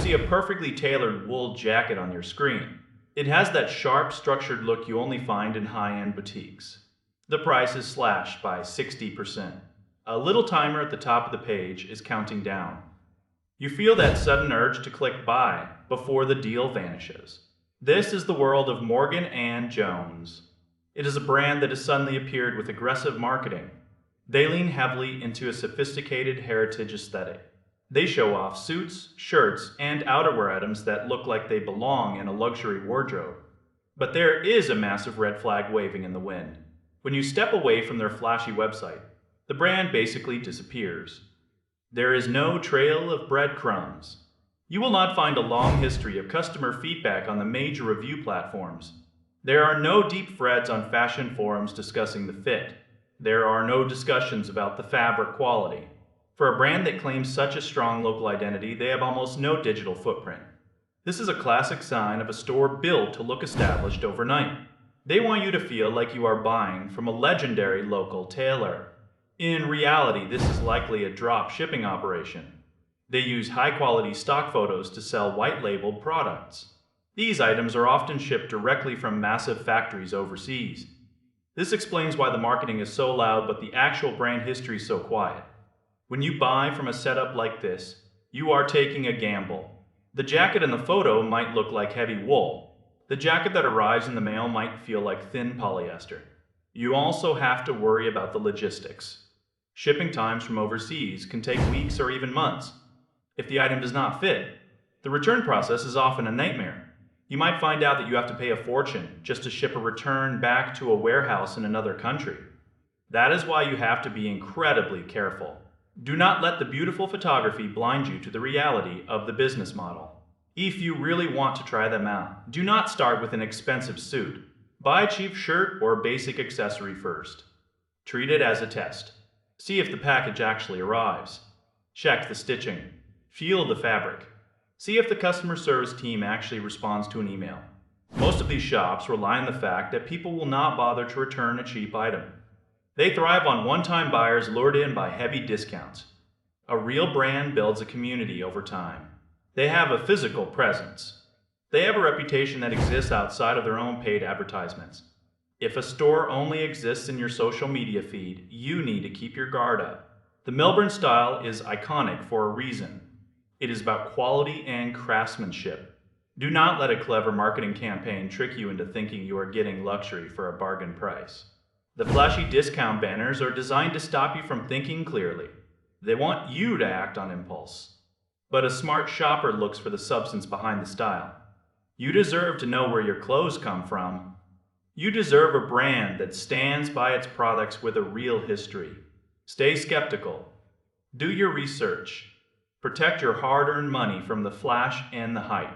see a perfectly tailored wool jacket on your screen. It has that sharp, structured look you only find in high-end boutiques. The price is slashed by 60%. A little timer at the top of the page is counting down. You feel that sudden urge to click buy before the deal vanishes. This is the world of Morgan and Jones. It is a brand that has suddenly appeared with aggressive marketing. They lean heavily into a sophisticated heritage aesthetic. They show off suits, shirts, and outerwear items that look like they belong in a luxury wardrobe. But there is a massive red flag waving in the wind. When you step away from their flashy website, the brand basically disappears. There is no trail of breadcrumbs. You will not find a long history of customer feedback on the major review platforms. There are no deep threads on fashion forums discussing the fit. There are no discussions about the fabric quality. For a brand that claims such a strong local identity, they have almost no digital footprint. This is a classic sign of a store built to look established overnight. They want you to feel like you are buying from a legendary local tailor. In reality, this is likely a drop shipping operation. They use high-quality stock photos to sell white-labeled products. These items are often shipped directly from massive factories overseas. This explains why the marketing is so loud but the actual brand history is so quiet. When you buy from a setup like this, you are taking a gamble. The jacket in the photo might look like heavy wool. The jacket that arrives in the mail might feel like thin polyester. You also have to worry about the logistics. Shipping times from overseas can take weeks or even months. If the item does not fit, the return process is often a nightmare. You might find out that you have to pay a fortune just to ship a return back to a warehouse in another country. That is why you have to be incredibly careful. Do not let the beautiful photography blind you to the reality of the business model. If you really want to try them out, do not start with an expensive suit. Buy a cheap shirt or a basic accessory first. Treat it as a test. See if the package actually arrives. Check the stitching. Feel the fabric. See if the customer service team actually responds to an email. Most of these shops rely on the fact that people will not bother to return a cheap item. They thrive on one-time buyers lured in by heavy discounts. A real brand builds a community over time. They have a physical presence. They have a reputation that exists outside of their own paid advertisements. If a store only exists in your social media feed, you need to keep your guard up. The Melbourne style is iconic for a reason. It is about quality and craftsmanship. Do not let a clever marketing campaign trick you into thinking you are getting luxury for a bargain price. The flashy discount banners are designed to stop you from thinking clearly. They want you to act on impulse. But a smart shopper looks for the substance behind the style. You deserve to know where your clothes come from. You deserve a brand that stands by its products with a real history. Stay skeptical. Do your research. Protect your hard-earned money from the flash and the hype.